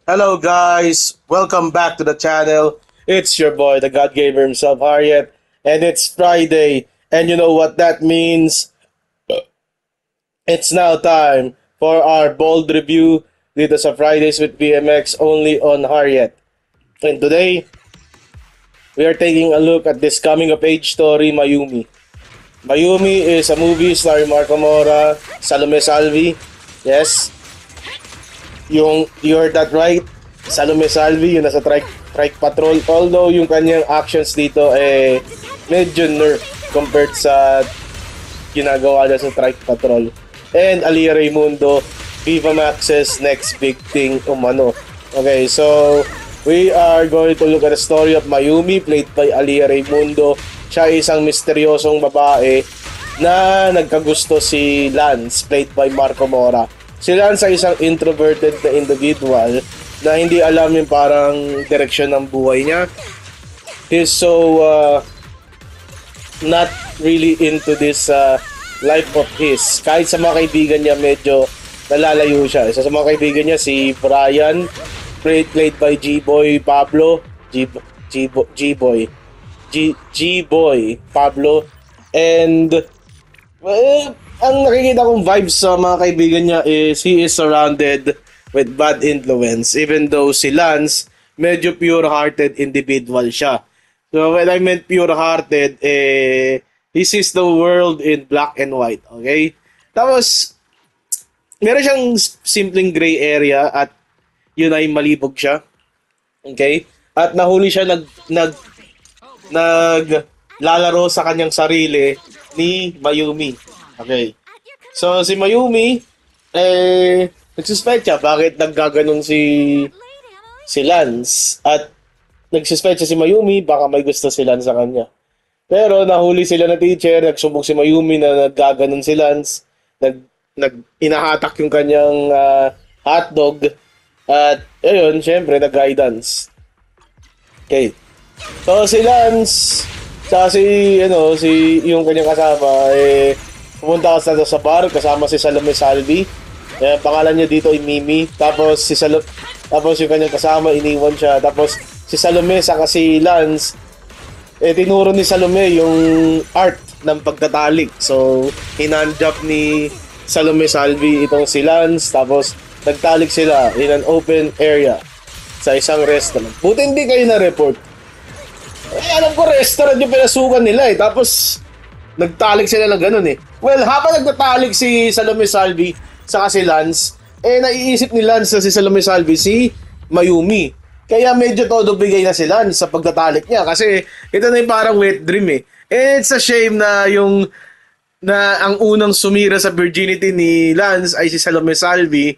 Hello guys, welcome back to the channel. It's your boy, the God Gamer himself, Harriet, and it's Friday. And you know what that means? It's now time for our bold review dito sa Fridays with BMX only on Harriet. And today, we are taking a look at this coming of age story, Mayumi. Mayumi is a movie starring Marco Mora, Salome Salvi. Yes, you heard that right. Salome Salvi, yung nasa trike patrol. Although yung kanyang actions dito medyo nerf compared sa ginagawa niya sa trike patrol. And Alia Raimundo, Viva Max's next big thing umano. Okay, so we are going to look at the story of Mayumi, played by Alia Raimundo. Siya ay isang misteryosong babae na nagkagusto si Lance, played by Marco Mora. Si Lance ay isang introverted na individual na hindi alam yung parang direksyon ng buhay niya. He's so not really into this life of his. Kahit sa mga kaibigan niya, medyo nalalayo siya. Isa sa mga kaibigan niya, si Brian, played by G-Boy Pablo. G-Boy Pablo. And ang nakikita kong vibes sa mga kaibigan niya is he is surrounded with bad influence, even though si Lance medyo pure-hearted individual siya. So when I meant pure-hearted, he sees the world in black and white, okay? Tapos meron siyang simpleng gray area at yun ay malibog siya, okay? At nahuli siya naglalaro sa kanyang sarili ni Mayumi. Okay. So si Mayumi nagsuspect siya bakit naggaganon si Lance, at nagsuspect siya si Mayumi baka may gusto si Lance sa kanya. Pero nahuli sila na teacher, nagsubok si Mayumi na naggaganon si Lance, inahatak yung kanyang hotdog, at ayun, syempre nag-guidance. Okay. So si Lance sa si yung kanyang kasama pumunta sa bar kasama si Salome Salvi. Pangalan niya dito ay Mimi. Tapos yung kanyang kasama iniwan siya. Tapos si Salome saka si Lance tinuro ni Salome yung art ng pagtatalik. So hinandjap ni Salome Salvi itong si Lance, tapos nagtalik sila in an open area sa isang restaurant. Buti hindi kayo na-report. Alam ko restaurant yung pinasukan nila tapos nagtalik sila ng ganun Well, habang nagtatalik si Salome Salvi saka si Lance, naiisip ni Lance na si Salome Salvi si Mayumi. Kaya medyo todo bigay na si Lance sa pagtatalik niya kasi ito na yung parang wet dream it's a shame na ang unang sumira sa virginity ni Lance ay si Salome Salvi.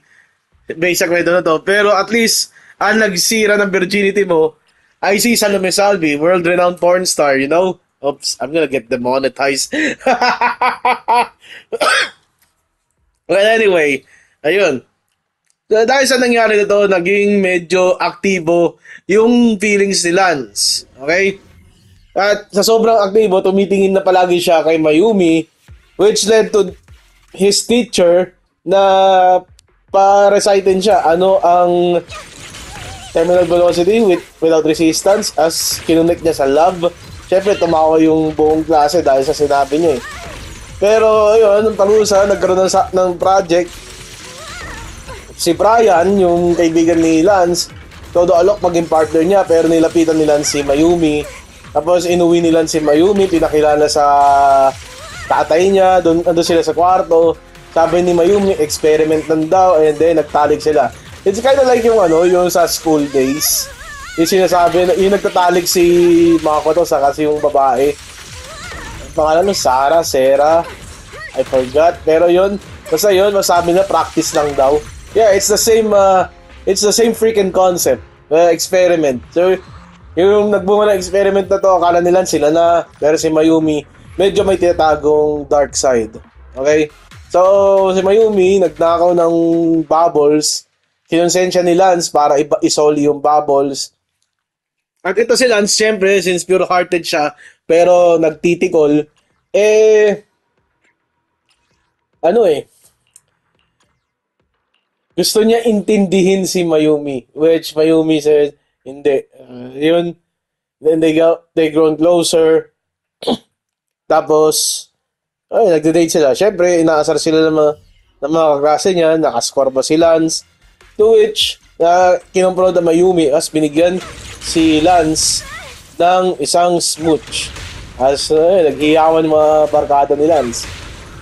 Based sa kwento na to. Pero at least, ang nagsira ng virginity mo ay si Salome Salvi, world-renowned porn star, you know? Oops, I'm gonna get demonetized. Well, anyway, ayun. So, dahil sa nangyari nito, naging medyo aktibo yung feelings ni Lance. Okay? At sa sobrang aktibo, tumitingin na palagi siya kay Mayumi, which led to his teacher na pa-recitin siya ano ang terminal velocity without resistance as kinunik niya sa lab. Siyempre, tumawa yung buong klase dahil sa sinabi niya Pero, ayun, nung parusa, nagkaroon ng project. Si Brian, yung kaibigan ni Lance, todo alok maging partner niya, pero nilapitan ni Lance si Mayumi. Tapos, inuwi ni Lance si Mayumi, pinakilala sa tatay niya, doon sila sa kwarto. Sabi ni Mayumi, experiment lang daw, and then nagtalik sila. It's kind of like yung sa school days. Yung sinasabi, yung nagtatalik si Makoto sa kasi yung babae. Pangalan no, Sarah, I forgot. Pero yun, basta yun, masabi na practice lang daw. Yeah, it's the same freaking concept. Experiment. So, yung nagbunga na experiment na to, akala nila sila na, pero si Mayumi, medyo may tinatagong dark side. Okay? So, si Mayumi, nagnakaw ng bubbles. Kinonsensya ni Lance para isoli yung bubbles. At ito si Lance, syempre, since pure-hearted siya, pero nagtitikol, Gusto niya intindihin si Mayumi, which Mayumi said, hindi. Yun, then they grown closer. Tapos, ay, nagde-date sila. Siyempre, inaasar sila ng mga kaklase niya, nakascore ba si Lance? To which, kinompront na Mayumi as binigyan si Lance ng isang smooch. As naghiyawan yung mga barkada ni Lance.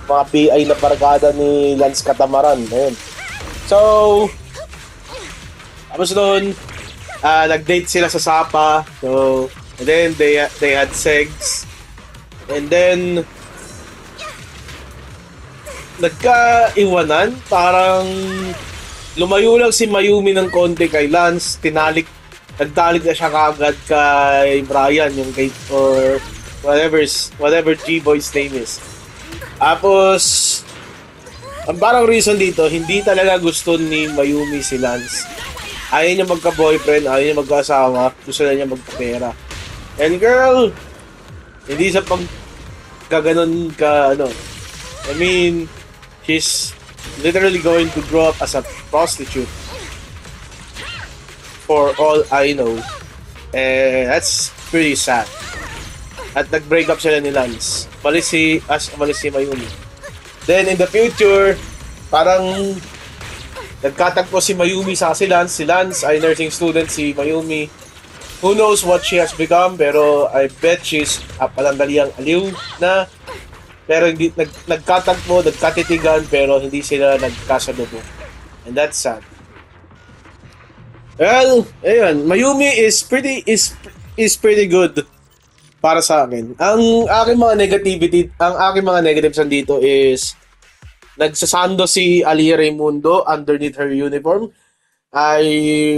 Mga PI na barkada ni Lance Catamaran. Ayun. So, tapos doon, nag-date sila sa Sapa. So, and then they had sex. And then, nagkaiwanan. Parang lumayo lang si Mayumi ng konti kay Lance. Nagtalik na siya kagad kay Brian, yung kay, or whatever G-Boy's name is. Tapos, ang parang reason dito, hindi talaga gusto ni Mayumi si Lance. Ayaw niya magka-boyfriend, ayaw niya magka-asawa, gusto na niya magpa-pera. And girl, hindi sa gaganon ka, I mean, she's literally going to grow up as a prostitute. For all I know. That's pretty sad. At nag-break up sila ni Lance. Malis si Mayumi. Then in the future, parang nagkatagpo si Mayumi sa si Lance. Si Lance ay nursing student, si Mayumi. Who knows what she has become, pero I bet she's palandaliang aliw na. Pero hindi nagkatagpo, nagkatitigan, pero hindi sila nagkasalubo. And that's sad. Well, ayun, Mayumi is pretty good para sa akin. Ang aking mga negatives dito is nagsasando si Alia Raimundo underneath her uniform. I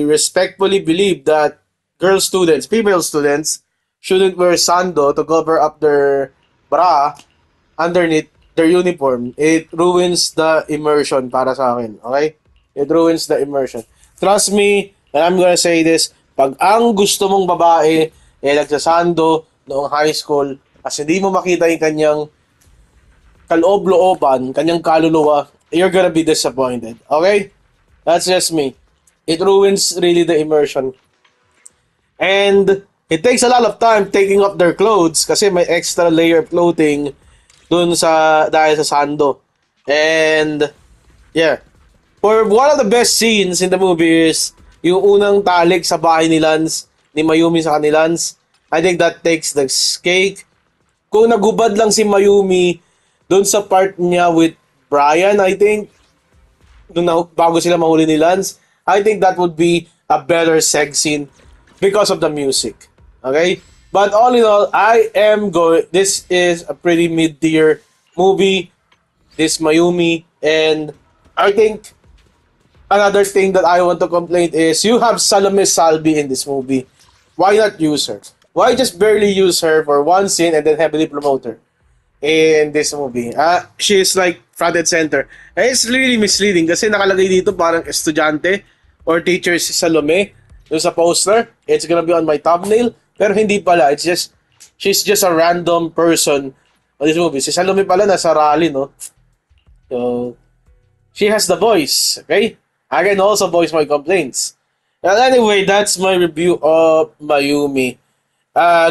respectfully believe that female students, shouldn't wear sando to cover up their bra underneath their uniform. It ruins the immersion para sa akin. Okay? It ruins the immersion. Trust me, and I'm gonna say this, pag ang gusto mong babae nagsasando noong high school, kasi hindi mo makita yung kanyang kaloob-looban, kanyang kaluluwa, you're gonna be disappointed. Okay? That's just me. It ruins really the immersion. And it takes a lot of time taking off their clothes kasi may extra layer of clothing dahil sa sando. And yeah, for one of the best scenes in the movie is yung unang talik sa bahay ni Mayumi sa Lance. I think that takes the cake. Kung nagubad lang si Mayumi doon sa part niya with Brian, I think, bago sila mahuli ni Lance, I think that would be a better sex scene because of the music. Okay? But all in all, this is a pretty mid-tier movie, this Mayumi, and I think another thing that I want to complain is you have Salome Salvi in this movie. Why not use her? Why just barely use her for one scene and then heavily promote her in this movie? She's like front and center. And it's really misleading kasi nakalagay dito parang estudyante or teacher si Salome yung sa poster. It's gonna be on my thumbnail. Pero hindi pala. She's just a random person on this movie. Si Salome pala nasa rally, no? So, she has the voice, okay? I can also voice my complaints. Well, anyway, that's my review of Mayumi.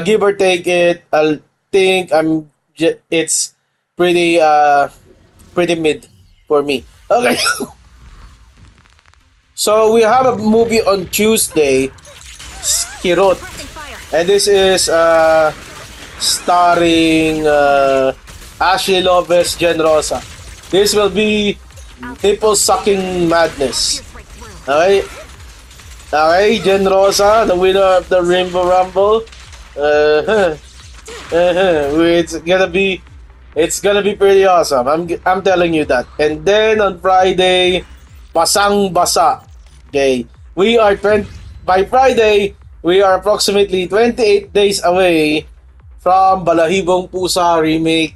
Give or take it, I'll think it's pretty mid for me. Okay. So we have a movie on Tuesday, Kirot, and this is starring Ashley Lopez, Jen Rosa. This will be nipple sucking madness. Okay, Jen Rosa, the winner of the Rainbow Rumble. It's gonna be pretty awesome. I'm telling you that. And then on Friday, Pasang Basa. Okay, by Friday, we are approximately 28 days away from Balahibong Pusa remake.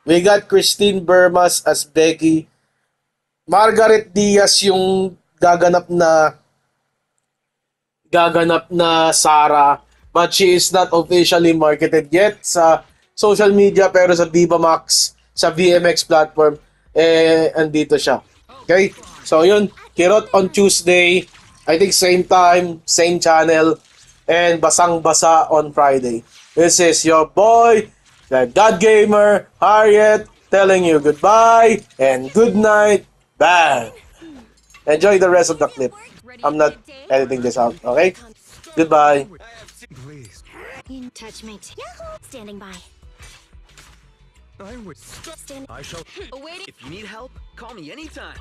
We got Christine Bermas as Becky. Margaret Diaz yung gaganap na Sarah, but she is not officially marketed yet sa social media, pero sa Diva Max, sa VMX platform, andito siya. Okay? So yun, Kirot on Tuesday. I think same time, same channel. And Basang Basa on Friday. This is your boy, the God Gamer, Harriet, telling you goodbye and good night. Bye. Enjoy the rest of the clip. I'm not editing this out, okay? Goodbye. Please. Touch mate. Yahoo! Standing by. I would. Stand. I shall. Awaiting. If you need help, call me anytime.